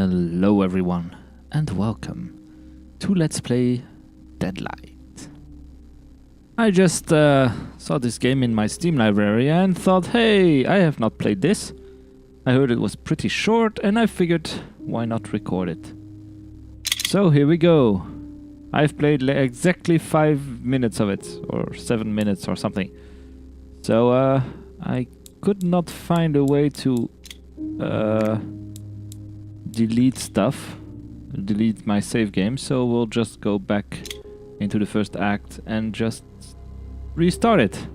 Hello everyone, and welcome to Let's Play Deadlight. I just saw this game in my Steam library and thought, hey, I have not played this. I heard it was pretty short and I figured, why not record it? So here we go. I've played exactly 5 minutes of it, or 7 minutes or something. So I could not find a way to delete my save game, so we'll just go back into the first act and just restart it.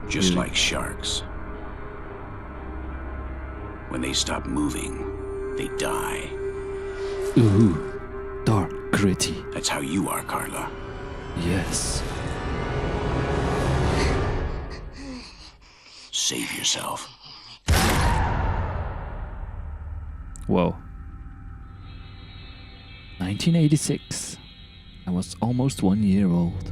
Just like sharks. When they stop moving, they die. Ooh, dark, gritty. That's how you are, Carla. Yes. Save yourself. Whoa. 1986. I was almost 1 year old.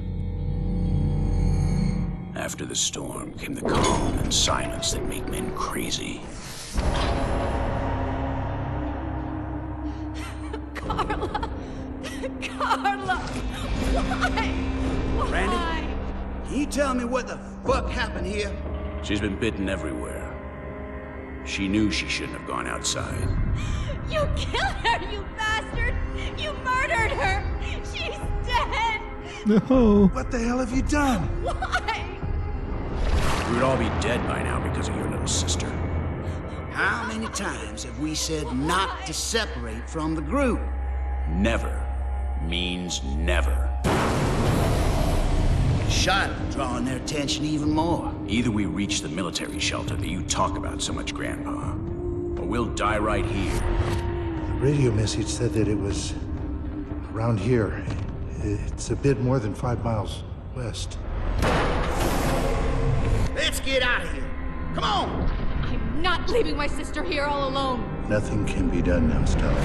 After the storm came the calm and silence that make men crazy. Carla! Carla! Why? Randy? Can you tell me what the fuck happened here? She's been bitten everywhere. She knew she shouldn't have gone outside. You killed her, you bastard! You murdered her! She's dead! No. What the hell have you done? Why? We would all be dead by now because of your little sister. How many times have we said not to separate from the group? Never means never. Shot drawing their attention even more. Either we reach the military shelter that you talk about so much, Grandpa, or we'll die right here. The radio message said that it was around here. It's a bit more than 5 miles west. Let's get out of here. Come on! I'm not leaving my sister here all alone. Nothing can be done now, Stella.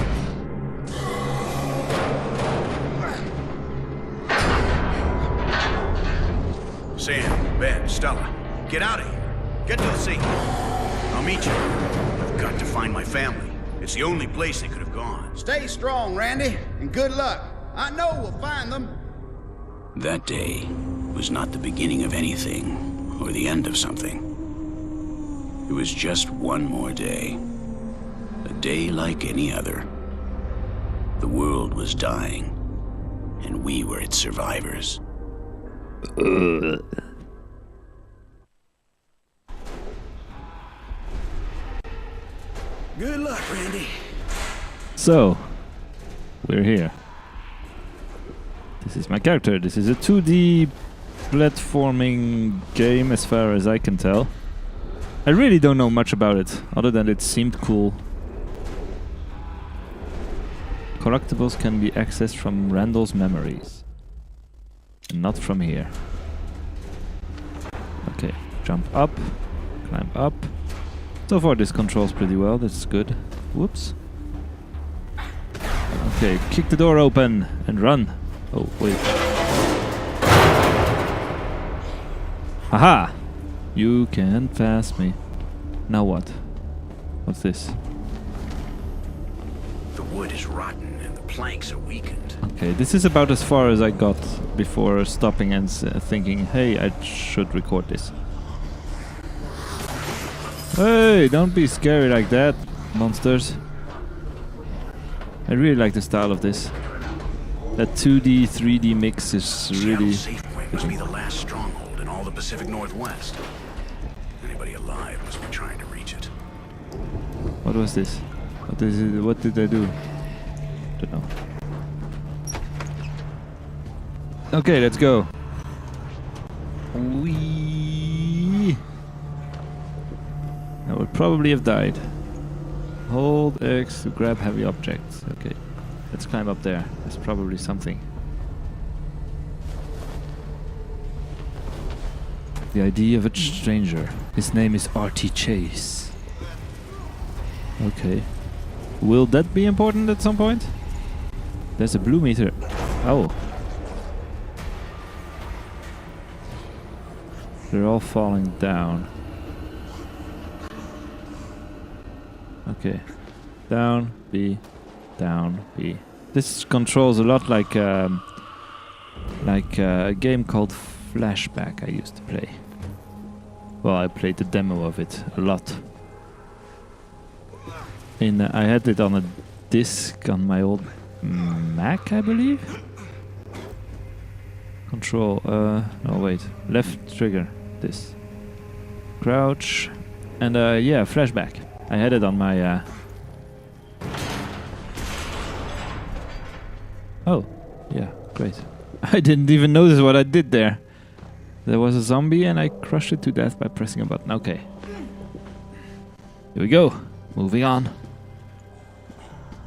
Sam, Ben, Stella, get out of here. Get to the sea. I'll meet you. I've got to find my family. It's the only place they could have gone. Stay strong, Randy, and good luck. I know we'll find them. That day was not the beginning of anything, or the end of something. It was just one more day. A day like any other. The world was dying, and we were its survivors. Good luck, Randy. So, we're here. This is my character. This is a 2D platforming game as far as I can tell. I really don't know much about it, other than it seemed cool. Collectibles can be accessed from Randall's memories. And not from here. Okay, jump up, climb up. So far this controls pretty well, that's good. Whoops. Okay, kick the door open and run. Oh, wait. Aha! You can't pass me. Now what? What's this? The wood is rotten and the planks are weakened. Okay, this is about as far as I got before stopping and thinking, hey, I should record this. Hey, don't be scary like that, monsters. I really like the style of this. That 2D, 3D mix is really... Safe Point must be the last stronghold in all the Pacific Northwest. Anybody alive must be trying to reach it. What was this? What is it? What did I do? Don't know. Okay, let's go. Whee! I would probably have died. Hold X to grab heavy objects. Okay, let's climb up there. There's probably something. The idea of a stranger. His name is R.T. Chase. Okay. Will that be important at some point? There's a blue meter. Oh. They're all falling down. Okay. Down, B, down, B. This controls a lot like a game called Flashback I used to play. Well, I played the demo of it a lot. I had it on a disc on my old Mac, I believe. Control. No, wait. Left trigger. This. Crouch. And yeah, flashback. I had it on my. Oh, yeah, great. I didn't even notice what I did there. There was a zombie and I crushed it to death by pressing a button. Okay. Here we go. Moving on.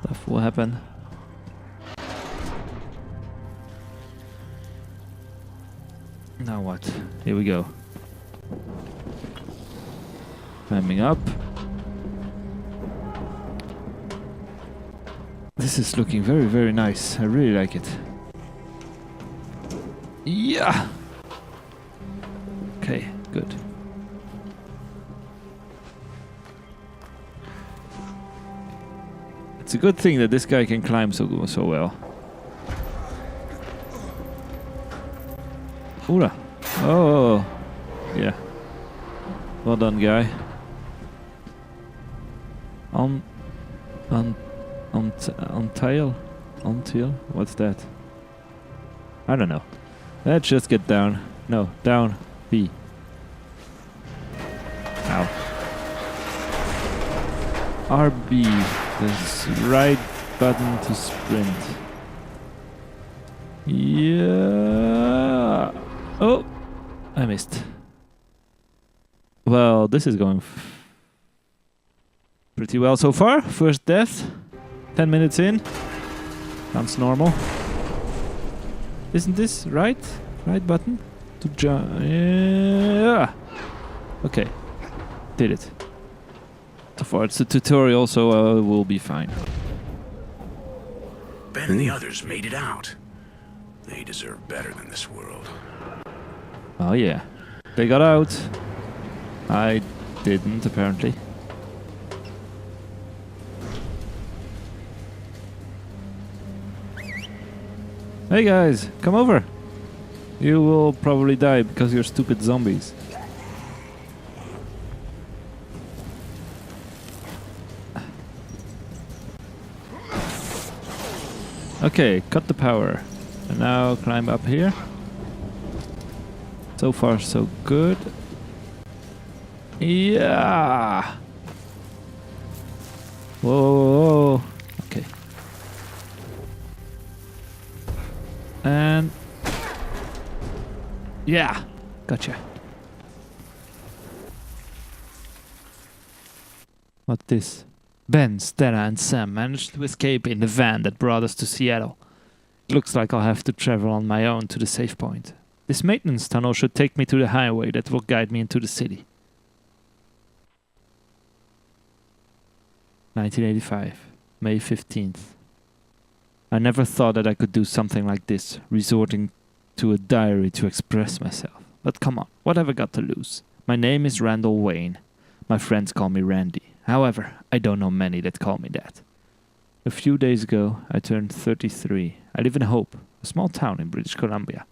Stuff will happen. Now what? Here we go. Climbing up. This is looking very, very nice. I really like it. Yeah! Okay, good. It's a good thing that this guy can climb so well. Oula! Oh! Yeah. Well done, guy. Until? What's that? I don't know. Let's just get down. No, down. B. Ow. RB. The right button to sprint. Yeah. Oh! I missed. Well, this is going pretty well so far. First death. 10 minutes in. Sounds normal. Isn't this right? Right button? To jump. Yeah. Okay. Did it. So far it's a tutorial, so we'll be fine. Ben and the others made it out. They deserve better than this world. Oh yeah. They got out. I didn't, apparently. Hey guys, come over. You will probably die because you're stupid zombies. Okay, cut the power. And now climb up here. So far so good. Yeah. Whoa. Okay. And yeah, gotcha. What's this? Ben, Stella, and Sam managed to escape in the van that brought us to Seattle. It looks like I'll have to travel on my own to the safe point. This maintenance tunnel should take me to the highway that will guide me into the city. 1985, May 15th. I never thought that I could do something like this, resorting to a diary to express myself. But come on, what have I got to lose? My name is Randall Wayne. My friends call me Randy. However, I don't know many that call me that. A few days ago, I turned 33. I live in Hope, a small town in British Columbia.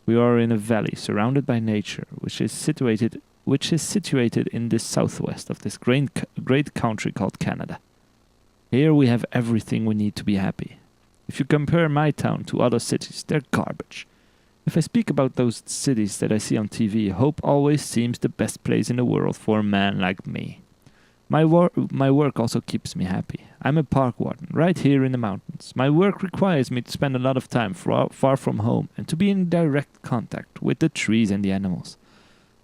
We are in a valley surrounded by nature, which is situated in the southwest of this great country called Canada. Here we have everything we need to be happy. If you compare my town to other cities, they're garbage. If I speak about those cities that I see on TV, Hope always seems the best place in the world for a man like me. My work also keeps me happy. I'm a park warden, right here in the mountains. My work requires me to spend a lot of time far from home and to be in direct contact with the trees and the animals.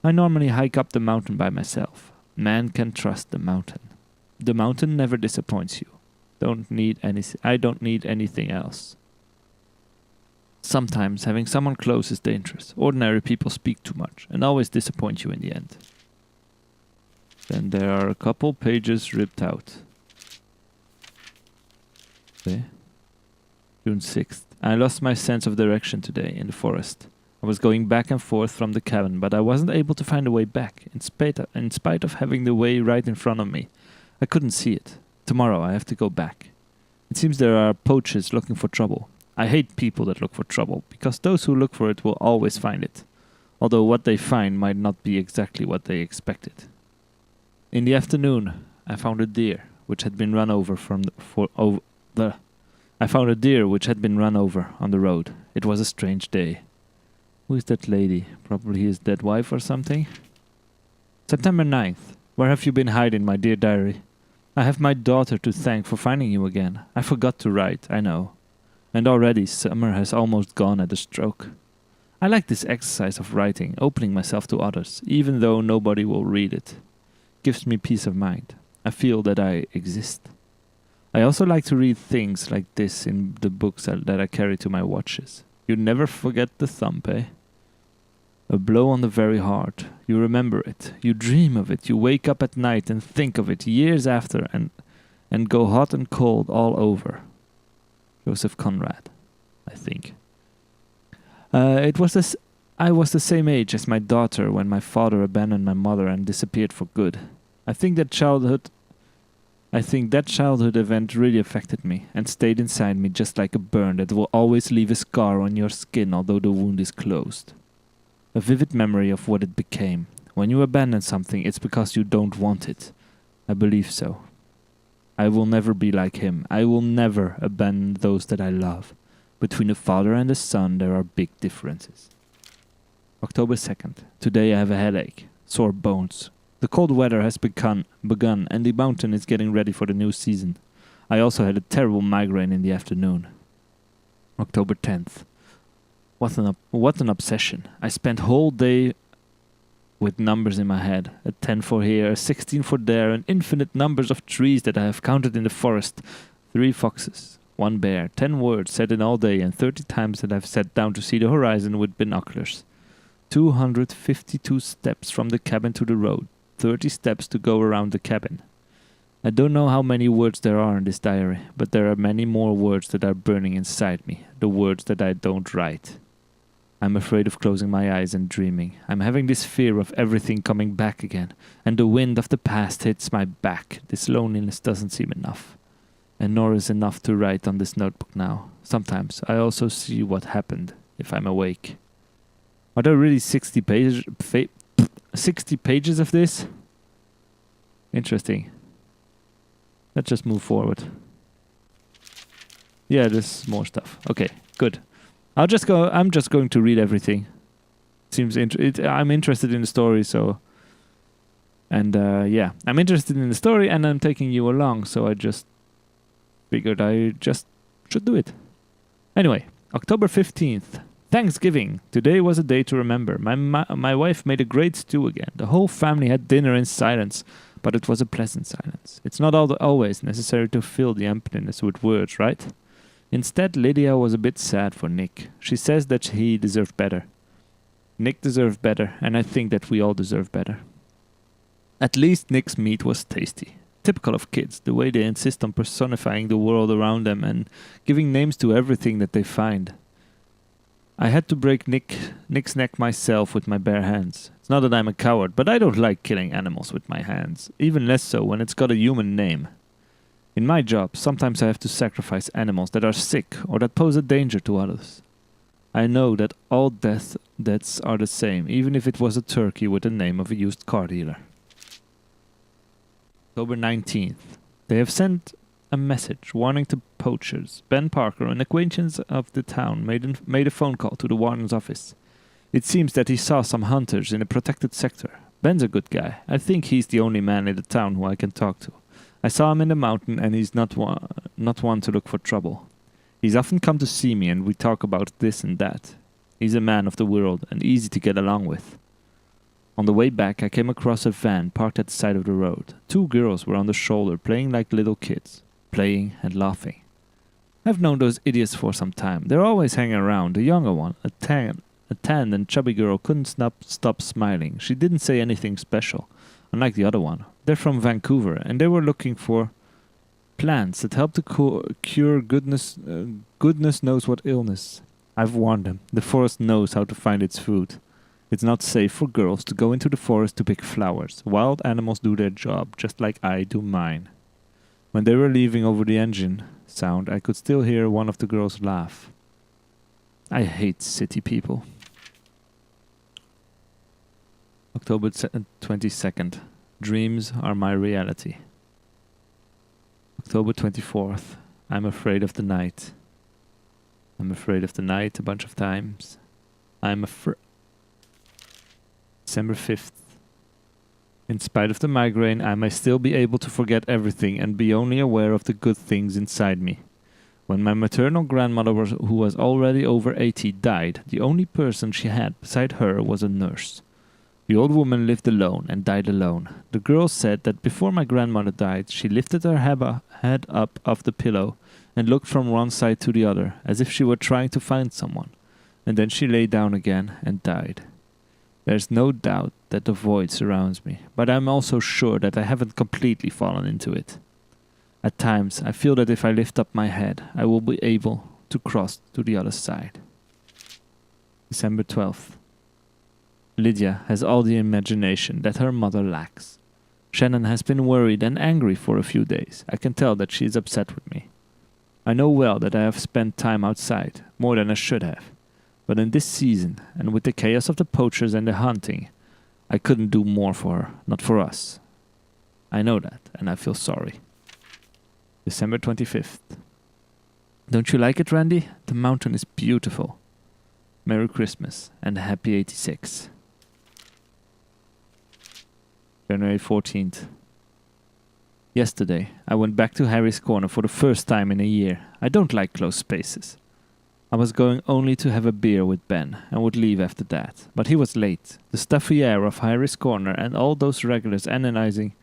I normally hike up the mountain by myself. Man can trust the mountain. The mountain never disappoints you. I don't need anything else. Sometimes having someone close is dangerous. Ordinary people speak too much and always disappoint you in the end. Then there are a couple pages ripped out. Okay. June 6th. I lost my sense of direction today in the forest. I was going back and forth from the cabin, but I wasn't able to find a way back, in spite of having the way right in front of me. I couldn't see it. Tomorrow I have to go back. It seems there are poachers looking for trouble. I hate people that look for trouble, because those who look for it will always find it, although what they find might not be exactly what they expected. In the afternoon, I found a deer which had been run over I found a deer which had been run over on the road. It was a strange day. Who is that lady? Probably his dead wife or something? September 9th. Where have you been hiding, my dear diary? I have my daughter to thank for finding you again. I forgot to write, I know. And already summer has almost gone at a stroke. I like this exercise of writing, opening myself to others, even though nobody will read it. Gives me peace of mind. I feel that I exist. I also like to read things like this in the books that I carry to my watches. You never forget the thumb, eh? A blow on the very heart. You remember it. You dream of it. You wake up at night and think of it years after and go hot and cold all over. Joseph Conrad, I think. I was the same age as my daughter when my father abandoned my mother and disappeared for good. I think that childhood event really affected me and stayed inside me just like a burn that will always leave a scar on your skin although the wound is closed. A vivid memory of what it became. When you abandon something, it's because you don't want it. I believe so. I will never be like him. I will never abandon those that I love. Between a father and a son, there are big differences. October 2nd. Today I have a headache. Sore bones. The cold weather has begun and the mountain is getting ready for the new season. I also had a terrible migraine in the afternoon. October 10th. What an obsession. I spent whole day with numbers in my head. A 10 for here, a 16 for there, and infinite numbers of trees that I have counted in the forest. 3 foxes, 1 bear, 10 words said in all day, and 30 times that I've sat down to see the horizon with binoculars. 252 steps from the cabin to the road, 30 steps to go around the cabin. I don't know how many words there are in this diary, but there are many more words that are burning inside me, the words that I don't write. I'm afraid of closing my eyes and dreaming. I'm having this fear of everything coming back again, and the wind of the past hits my back. This loneliness doesn't seem enough, and nor is enough to write on this notebook now. Sometimes I also see what happened if I'm awake. Are there really 60 pages of this? Interesting. Let's just move forward. Yeah, there's more stuff. Okay, good. I'm just going to read everything. I'm interested in the story, so. And yeah, I'm interested in the story, and I'm taking you along, so I just figured I just should do it. Anyway, October 15th, Thanksgiving. Today was a day to remember. My wife made a great stew again. The whole family had dinner in silence, but it was a pleasant silence. It's not always necessary to fill the emptiness with words, right? Instead, Lydia was a bit sad for Nick. She says that he deserved better. Nick deserved better, and I think that we all deserve better. At least Nick's meat was tasty. Typical of kids, the way they insist on personifying the world around them and giving names to everything that they find. I had to break Nick's neck myself with my bare hands. It's not that I'm a coward, but I don't like killing animals with my hands, even less so when it's got a human name. In my job, sometimes I have to sacrifice animals that are sick or that pose a danger to others. I know that all deaths are the same, even if it was a turkey with the name of a used car dealer. October 19th. They have sent a message warning to poachers. Ben Parker, an acquaintance of the town, made a phone call to the warden's office. It seems that he saw some hunters in a protected sector. Ben's a good guy. I think he's the only man in the town who I can talk to. I saw him in the mountain, and he's not one to look for trouble. He's often come to see me, and we talk about this and that. He's a man of the world, and easy to get along with. On the way back, I came across a van parked at the side of the road. 2 girls were on the shoulder, playing like little kids, playing and laughing. I've known those idiots for some time. They're always hanging around. The younger one, a tanned and chubby girl, couldn't stop smiling. She didn't say anything special, unlike the other one. They're from Vancouver, and they were looking for plants that help to cure goodness knows what illness. I've warned them. The forest knows how to find its food. It's not safe for girls to go into the forest to pick flowers. Wild animals do their job, just like I do mine. When they were leaving over the engine sound, I could still hear one of the girls laugh. I hate city people. October 22nd. Dreams are my reality. October 24th. I'm afraid of the night. I'm afraid of the night a bunch of times. December 5th. In spite of the migraine, I may still be able to forget everything and be only aware of the good things inside me. When my maternal grandmother, who was already over 80, died, the only person she had beside her was a nurse. The old woman lived alone and died alone. The girl said that before my grandmother died, she lifted her head up off the pillow and looked from one side to the other, as if she were trying to find someone, and then she lay down again and died. There's no doubt that the void surrounds me, but I'm also sure that I haven't completely fallen into it. At times, I feel that if I lift up my head, I will be able to cross to the other side. December 12th. Lydia has all the imagination that her mother lacks. Shannon has been worried and angry for a few days. I can tell that she is upset with me. I know well that I have spent time outside, more than I should have. But in this season, and with the chaos of the poachers and the hunting, I couldn't do more for her, not for us. I know that, and I feel sorry. December 25th. Don't you like it, Randy? The mountain is beautiful. Merry Christmas, and happy 86. January 14th. Yesterday, I went back to Harry's Corner for the first time in a year. I don't like closed spaces. I was going only to have a beer with Ben and would leave after that, but he was late. The stuffy air of Harry's Corner and all those regulars analyzing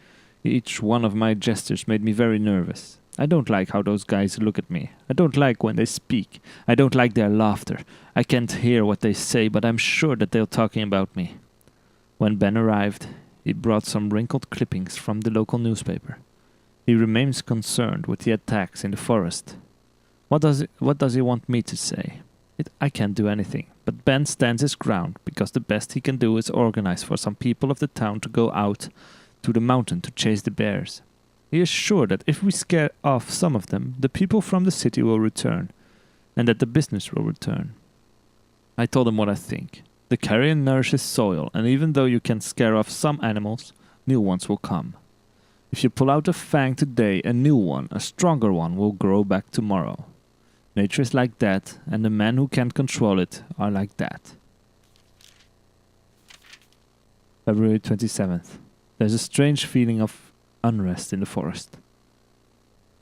each one of my gestures made me very nervous. I don't like how those guys look at me. I don't like when they speak. I don't like their laughter. I can't hear what they say, but I'm sure that they're talking about me. When Ben arrived, he brought some wrinkled clippings from the local newspaper. He remains concerned with the attacks in the forest. What does he want me to say? I can't do anything, but Ben stands his ground, because the best he can do is organize for some people of the town to go out to the mountain to chase the bears. He is sure that if we scare off some of them, the people from the city will return, and that the business will return. I told him what I think. The carrion nourishes soil, and even though you can scare off some animals, new ones will come. If you pull out a fang today, a new one, a stronger one, will grow back tomorrow. Nature is like that, and the men who can't control it are like that. February 27th. There's a strange feeling of unrest in the forest.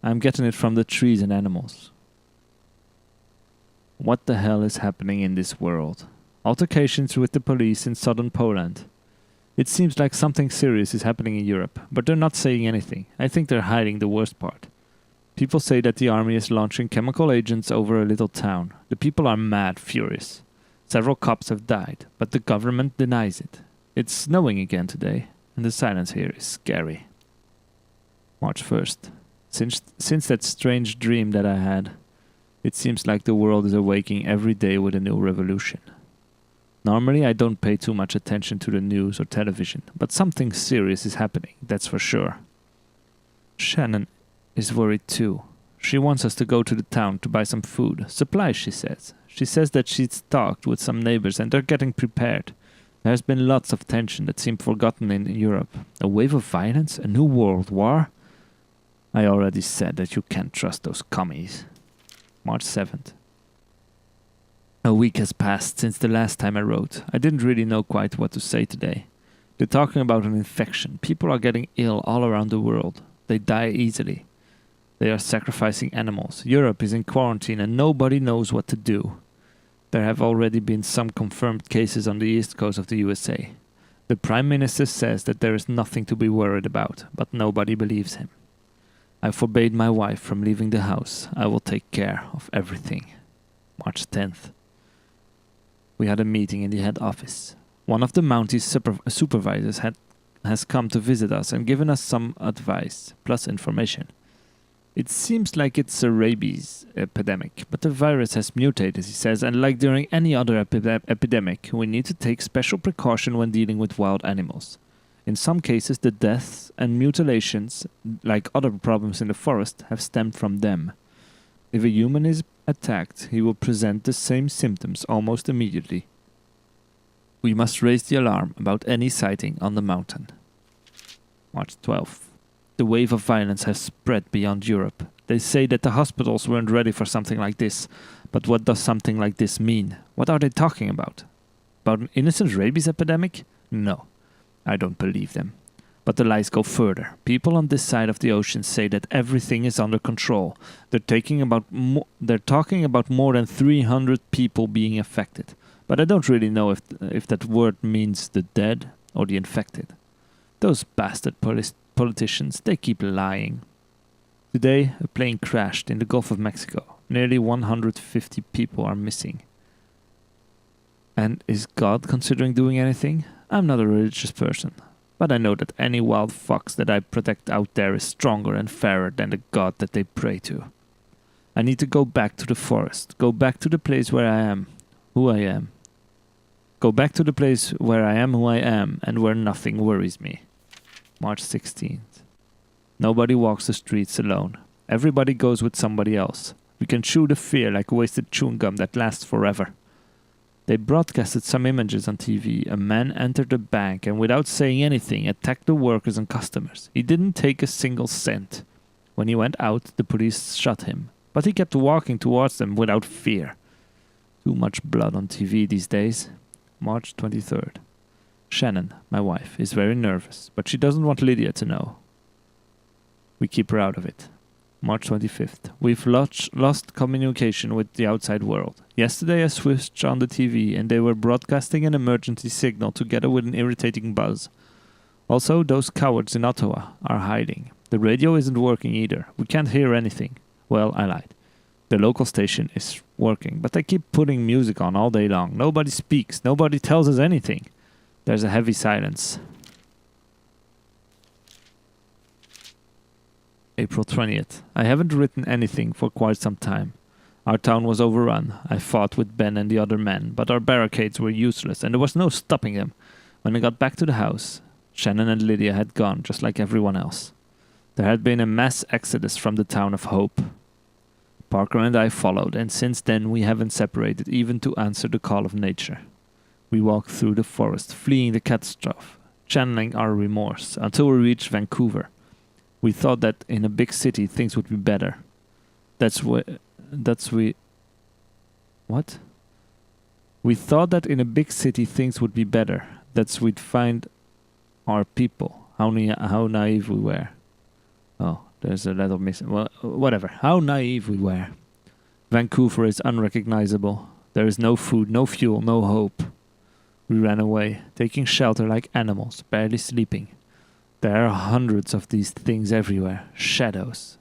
I'm getting it from the trees and animals. What the hell is happening in this world? Altercations with the police in southern Poland. It seems like something serious is happening in Europe, but they're not saying anything. I think they're hiding the worst part. People say that the army is launching chemical agents over a little town. The people are mad furious. Several cops have died, but the government denies it. It's snowing again today, and the silence here is scary. March 1st. Since that strange dream that I had, it seems like the world is awaking every day with a new revolution. Normally I don't pay too much attention to the news or television, but something serious is happening, that's for sure. Shannon is worried too. She wants us to go to the town to buy some food. Supplies, she says. She says that she's talked with some neighbors and they're getting prepared. There has been lots of tension that seemed forgotten in Europe. A wave of violence? A new world war? I already said that you can't trust those commies. March 7th. A week has passed since the last time I wrote. I didn't really know quite what to say today. They're talking about an infection. People are getting ill all around the world. They die easily. They are sacrificing animals. Europe is in quarantine and nobody knows what to do. There have already been some confirmed cases on the east coast of the USA. The Prime Minister says that there is nothing to be worried about, but nobody believes him. I forbade my wife from leaving the house. I will take care of everything. March 10th. We had a meeting in the head office. One of the Mountie supervisors has come to visit us and given us some advice, plus information. It seems like it's a rabies epidemic, but the virus has mutated, he says, and like during any other epidemic, we need to take special precaution when dealing with wild animals. In some cases, the deaths and mutilations, like other problems in the forest, have stemmed from them. If a human is attacked, he will present the same symptoms almost immediately. We must raise the alarm about any sighting on the mountain. March 12th. The wave of violence has spread beyond Europe. They say that the hospitals weren't ready for something like this. But what does something like this mean? What are they talking about? About an innocent rabies epidemic? No, I don't believe them. But the lies go further. People on this side of the ocean say that everything is under control. They're talking about more than 300 people being affected. But I don't really know if that word means the dead or the infected. Those bastard politicians, they keep lying. Today, a plane crashed in the Gulf of Mexico. Nearly 150 people are missing. And is God considering doing anything? I'm not a religious person, but I know that any wild fox that I protect out there is stronger and fairer than the God that they pray to. I need to go back to the forest, go back to the place where I am, who I am. Go back to the place where I am who I am and where nothing worries me. March 16th. Nobody walks the streets alone. Everybody goes with somebody else. We can chew the fear like wasted chewing gum that lasts forever. They broadcasted some images on TV. A man entered a bank and without saying anything attacked the workers and customers. He didn't take a single cent. When he went out, the police shot him. But he kept walking towards them without fear. Too much blood on TV these days. March 23rd. Shannon, my wife, is very nervous, but she doesn't want Lydia to know. We keep her out of it. March 25th. We've lost communication with the outside world. Yesterday I switched on the TV and they were broadcasting an emergency signal together with an irritating buzz. Also, those cowards in Ottawa are hiding. The radio isn't working either. We can't hear anything. Well, I lied. The local station is working, but they keep putting music on all day long. Nobody speaks. Nobody tells us anything. There's a heavy silence. April 20th. I haven't written anything for quite some time. Our town was overrun. I fought with Ben and the other men, but our barricades were useless and there was no stopping them. When I got back to the house, Shannon and Lydia had gone, just like everyone else. There had been a mass exodus from the town of Hope. Parker and I followed, and since then we haven't separated even to answer the call of nature. We walked through the forest, fleeing the catastrophe, channeling our remorse, until we reached Vancouver. We thought that in a big city things would be better. We thought that in a big city things would be better. That we'd find our people. How naive we were. Oh, there's a letter missing. Well, whatever. How naive we were. Vancouver is unrecognizable. There is no food, no fuel, no hope. We ran away, taking shelter like animals, barely sleeping. There are hundreds of these things everywhere. Shadows.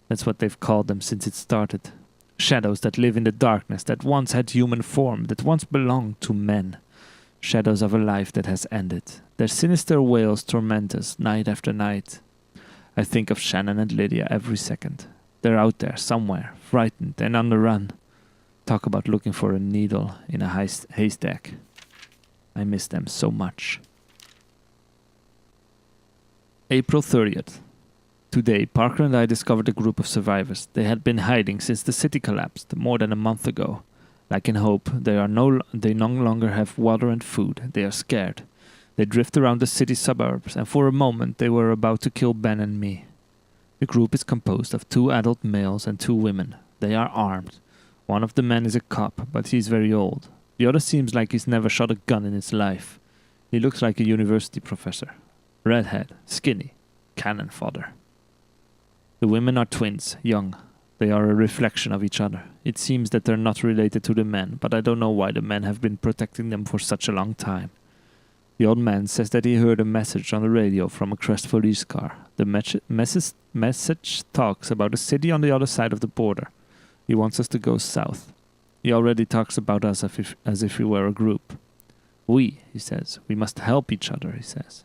That's what they've called them since it started. Shadows that live in the darkness, that once had human form, that once belonged to men. Shadows of a life that has ended. Their sinister wails torment us night after night. I think of Shannon and Lydia every second. They're out there somewhere, frightened and on the run. Talk about looking for a needle in a haystack. I miss them so much. April 30th. Today, Parker and I discovered a group of survivors. They had been hiding since the city collapsed more than a month ago. Like in Hope, they no longer have water and food. They are scared. They drift around the city suburbs, and for a moment they were about to kill Ben and me. The group is composed of 2 adult males and 2 women. They are armed. One of the men is a cop, but he's very old. The other seems like he's never shot a gun in his life. He looks like a university professor. Redhead, skinny, cannon fodder. The women are twins, young. They are a reflection of each other. It seems that they're not related to the men, but I don't know why the men have been protecting them for such a long time. The old man says that he heard a message on the radio from a crashed police car. The message talks about a city on the other side of the border. He wants us to go south. He already talks about us as if we were a group. We, he says, we must help each other, he says.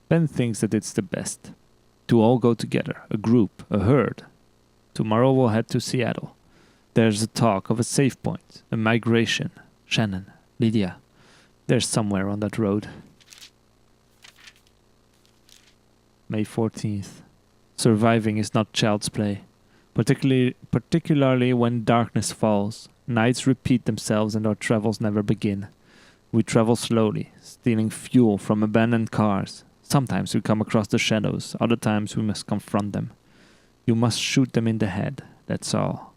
Ben thinks that it's the best. To all go together, a group, a herd. Tomorrow we'll head to Seattle. There's a talk of a safe point, a migration. Shannon, Lydia, they're somewhere on that road. May 14th. Surviving is not child's play, particularly when darkness falls. Nights repeat themselves and our travels never begin. We travel slowly, stealing fuel from abandoned cars. Sometimes we come across the shadows, other times we must confront them. You must shoot them in the head, that's all.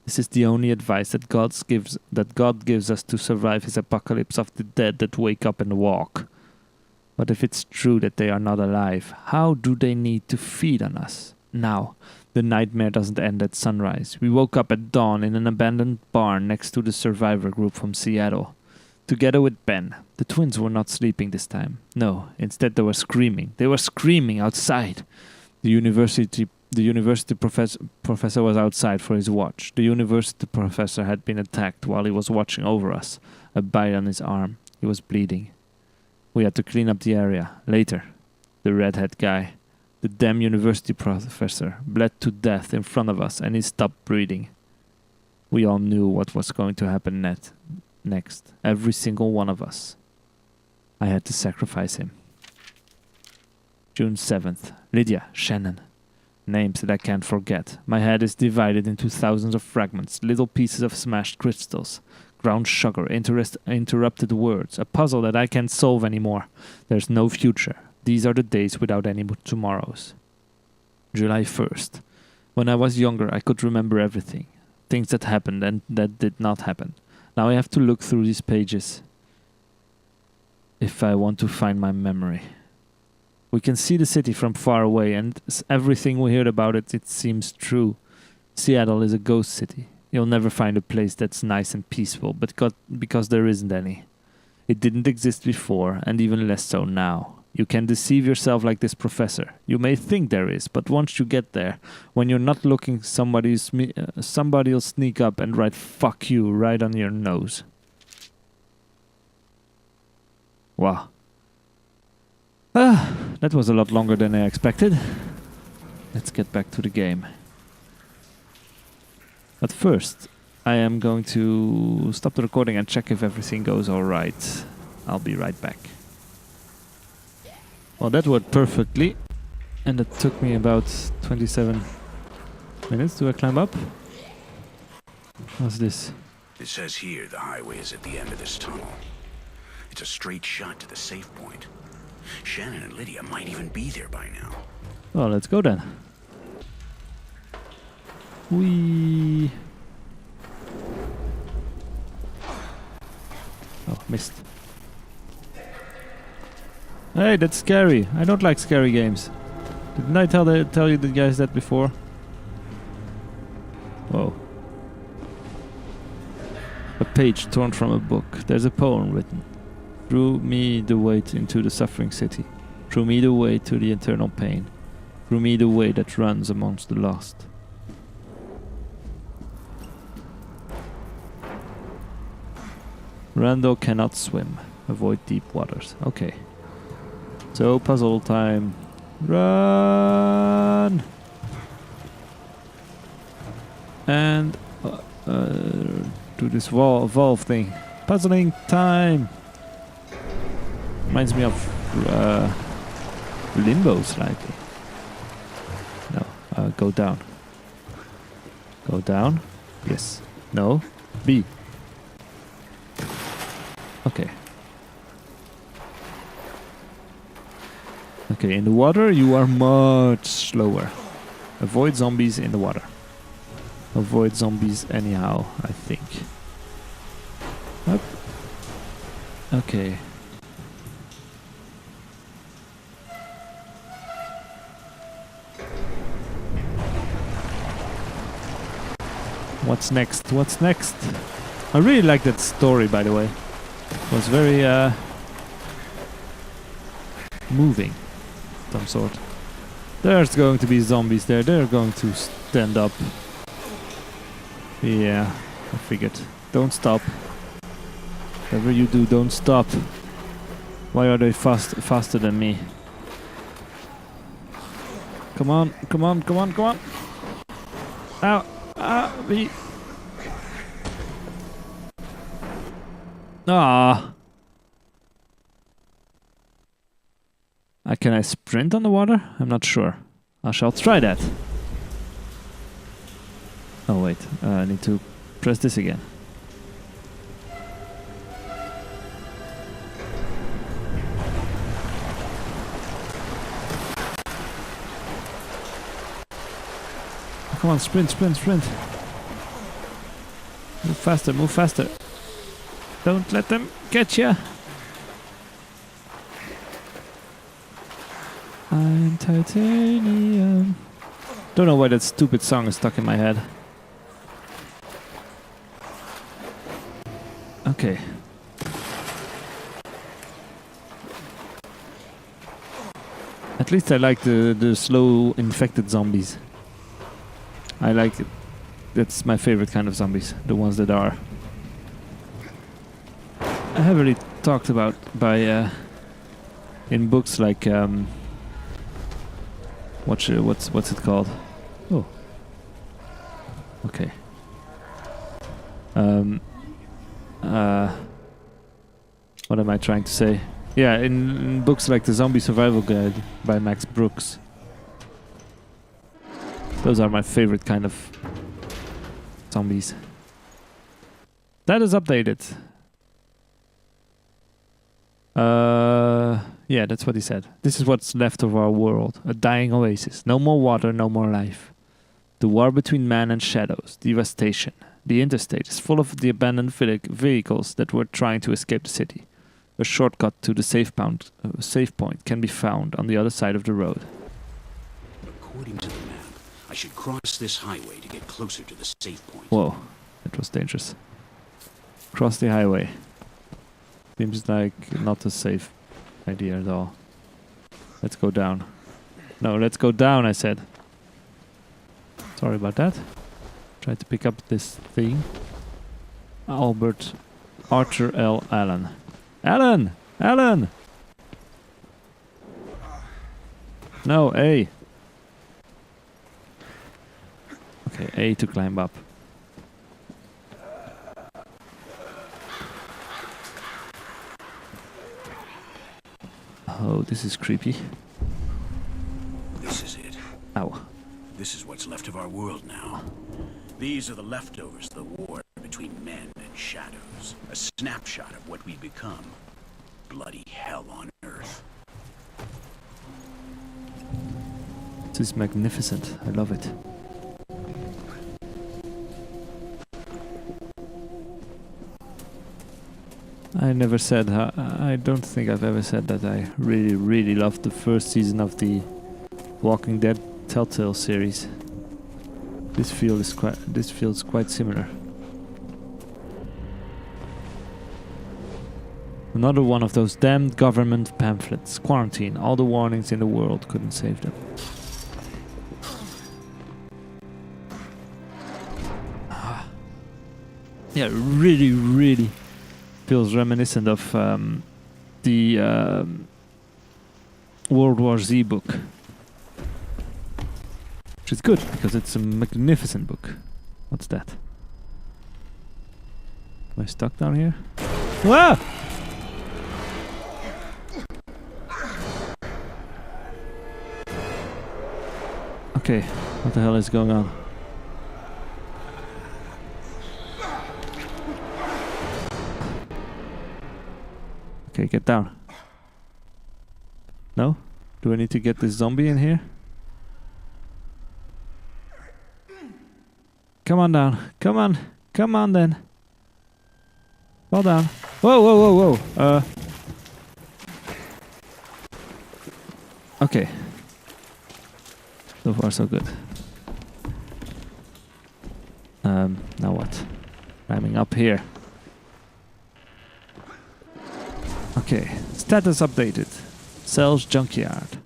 This is the only advice that God gives us to survive his apocalypse of the dead that wake up and walk. But if it's true that they are not alive, how do they need to feed on us? Now, the nightmare doesn't end at sunrise. We woke up at dawn in an abandoned barn next to the survivor group from Seattle. Together with Ben. The twins were not sleeping this time. No, instead they were screaming. They were screaming outside. The university professor was outside for his watch. The university professor had been attacked while he was watching over us. A bite on his arm. He was bleeding. We had to clean up the area. Later, the redhead guy, the damn university professor, bled to death in front of us and he stopped breathing. We all knew what was going to happen next. Every single one of us. I had to sacrifice him. June 7th. Lydia, Shannon. Names that I can't forget. My head is divided into thousands of fragments, little pieces of smashed crystals, ground sugar, interrupted words, a puzzle that I can't solve anymore. There's no future. These are the days without any tomorrows. July 1st. When I was younger, I could remember everything. Things that happened and that did not happen. Now I have to look through these pages if I want to find my memory. We can see the city from far away, and everything we heard about it seems true. Seattle is a ghost city. You'll never find a place that's nice and peaceful, because there isn't any. It didn't exist before, and even less so now. You can deceive yourself like this professor. You may think there is, but once you get there, when you're not looking, somebody'll sneak up and write "fuck you" right on your nose. Wow. That was a lot longer than I expected. Let's get back to the game. But first, I am going to stop the recording and check if everything goes alright. I'll be right back. Well, that worked perfectly. And it took me about 27 minutes to climb up. What's this? It says here the highway is at the end of this tunnel. It's a straight shot to the safe point. Shannon and Lydia might even be there by now. Well, let's go then. Whee! Oh, missed. Hey, that's scary. I don't like scary games. Didn't I tell you the guys that before? Whoa. A page torn from a book. There's a poem written. Through me the way into the suffering city. Through me the way to the eternal pain. Through me the way that runs amongst the lost. Randall cannot swim. Avoid deep waters. Okay. So, puzzle time. Run! And do this valve thing. Puzzling time! Reminds me of Limbo slightly. No, go down. Go down. Yes. No. B. Okay. Okay, in the water you are much slower. Avoid zombies in the water. Avoid zombies anyhow, I think. Up. Okay. What's next? What's next? I really like that story, by the way. It was very moving of some sort. There's going to be zombies there. They're going to stand up. Yeah, I figured. Don't stop. Whatever you do, don't stop. Why are they faster than me? Come on, come on, come on, come on. Ow. Me. Can I sprint on the water? I'm not sure. I shall try that. Oh wait, I need to press this again. Come on, sprint, sprint, sprint. Move faster, move faster. Don't let them get ya. I'm titanium. Don't know why that stupid song is stuck in my head. Okay. At least I like the slow infected zombies. I like it. That's my favorite kind of zombies. The ones that are heavily talked about by in books like what's it called? Oh. Okay. What am I trying to say? Yeah, in books like The Zombie Survival Guide by Max Brooks. Those are my favorite kind of zombies. That is updated. Yeah, that's what he said. This is what's left of our world. A dying oasis. No more water, no more life. The war between man and shadows. Devastation. The interstate is full of the abandoned vehicles that were trying to escape the city. A shortcut to the safe point can be found on the other side of the road. According to the map, I should cross this highway to get closer to the safe point. Whoa, that was dangerous. Cross the highway. Seems like not a safe idea at all. Let's go down. No, let's go down, I said. Sorry about that. Try to pick up this thing. Arthur L. Allen. Allen! Allen! No, A. Okay, A to climb up. Oh, this is creepy. This is it. Ow. This is what's left of our world now. These are the leftovers of the war between men and shadows. A snapshot of what we've become. Bloody hell on Earth. This is magnificent. I love it. I never said, I don't think I've ever said that I really, really loved the first season of the Walking Dead Telltale series. This feels quite similar. Another one of those damned government pamphlets. Quarantine. All the warnings in the world couldn't save them. Yeah, really, really feels reminiscent of the World War Z book. Which is good, because it's a magnificent book. What's that? Am I stuck down here? Whoa! Okay, what the hell is going on? Okay, get down. No? Do I need to get this zombie in here? Come on down. Come on. Come on then. Fall down. Whoa, whoa, whoa, whoa. Okay. So far so good. Now what? Climbing up here. Okay. Status updated. Cell's junkyard.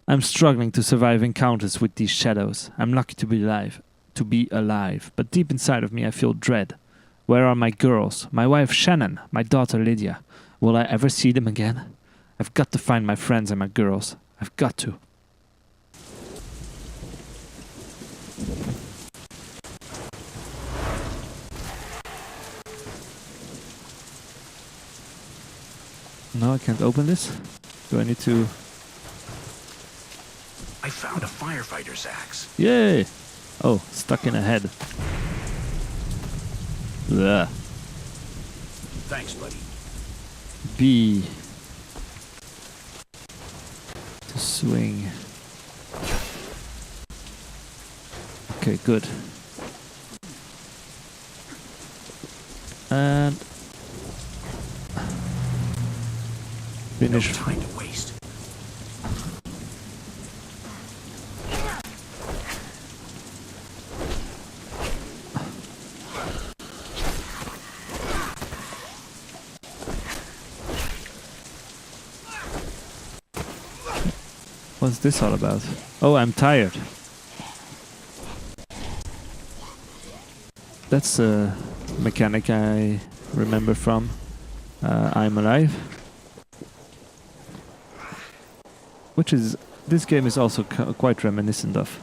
I'm struggling to survive encounters with these shadows. I'm lucky to be alive, but deep inside of me I feel dread. Where are my girls? My wife Shannon, my daughter Lydia. Will I ever see them again? I've got to find my friends and my girls. I've got to. No, I can't open this. Do I need to firefighter's axe. Yay! Oh, stuck in a head. Ugh. Thanks, buddy. B. To swing. Okay, good. And finish. No time to waste. What's this all about? Oh, I'm tired. That's a mechanic I remember from I'm Alive. Which is, this game is also quite reminiscent of.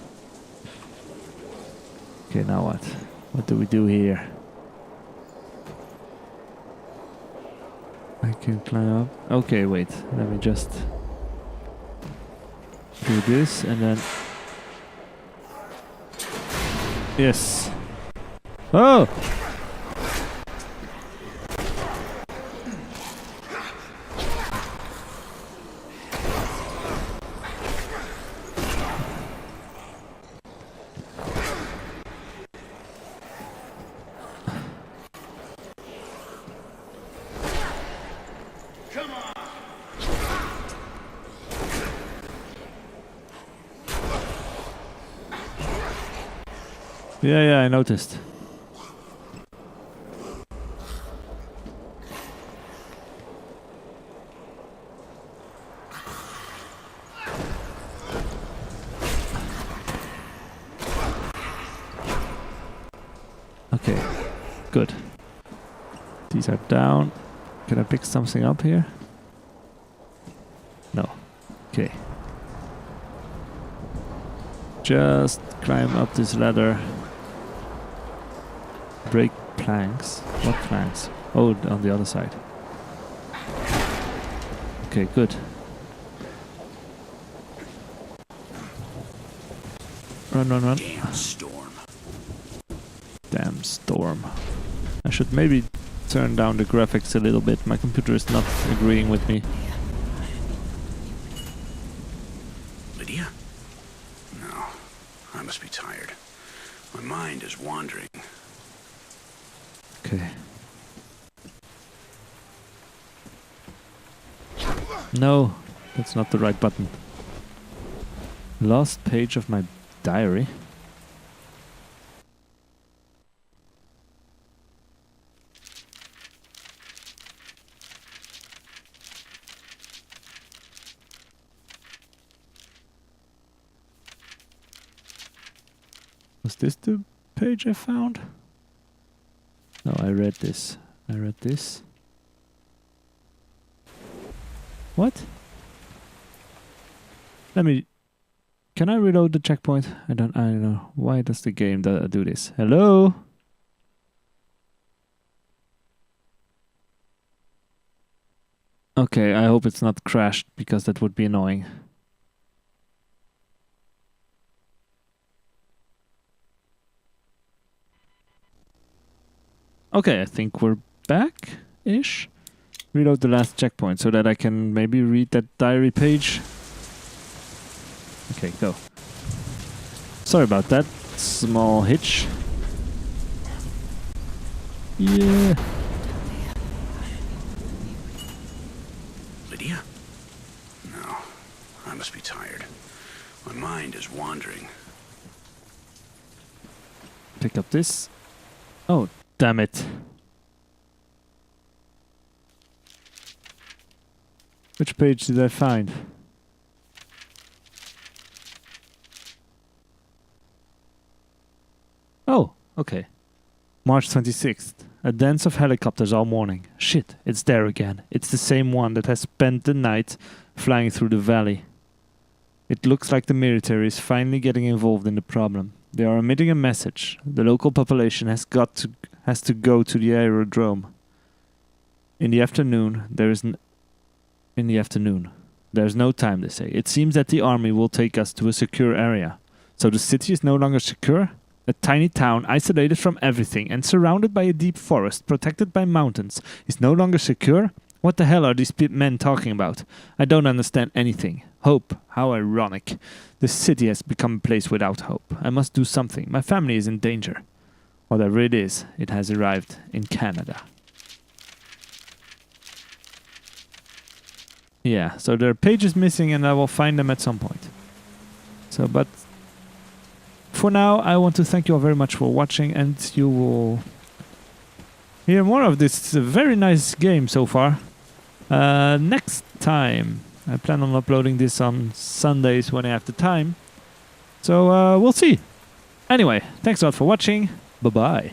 Okay, now what? What do we do here? I can climb up. Okay, wait. Let me just do this and then... Yes. Oh! Yeah, I noticed. Okay, good. These are down. Can I pick something up here? No. Okay. Just climb up this ladder. Break planks. What planks? Oh, on the other side. Okay, good. Run, run, run. Damn storm. Damn storm. I should maybe turn down the graphics a little bit. My computer is not agreeing with me. Lydia? No, I must be tired. My mind is wandering. Okay. No, that's not the right button. Last page of my diary. Was this the page I found? No, I read this. I read this. What? Let me... Can I reload the checkpoint? I don't know. Why does the game do this? Hello? Okay, I hope it's not crashed, because that would be annoying. Okay, I think we're back-ish. Reload the last checkpoint so that I can maybe read that diary page. Okay, go. Sorry about that small hitch. Yeah. Lydia? No, I must be tired. My mind is wandering. Pick up this. Oh, damn it. Which page did I find? Oh, okay. March 26th. A dance of helicopters all morning. Shit, it's there again. It's the same one that has spent the night flying through the valley. It looks like the military is finally getting involved in the problem. They are emitting a message. The local population has to go to the aerodrome. In the afternoon, There's no time, they say. It seems that the army will take us to a secure area. So the city is no longer secure? A tiny town isolated from everything and surrounded by a deep forest, protected by mountains, is no longer secure? What the hell are these men talking about? I don't understand anything. Hope. How ironic. This city has become a place without hope. I must do something. My family is in danger. Whatever it is, it has arrived in Canada. Yeah, so there are pages missing and I will find them at some point. So, but for now, I want to thank you all very much for watching, and you will hear more of this very nice game so far. Next time, I plan on uploading this on Sundays when I have the time. So, we'll see. Anyway, thanks a lot for watching. Bye-bye.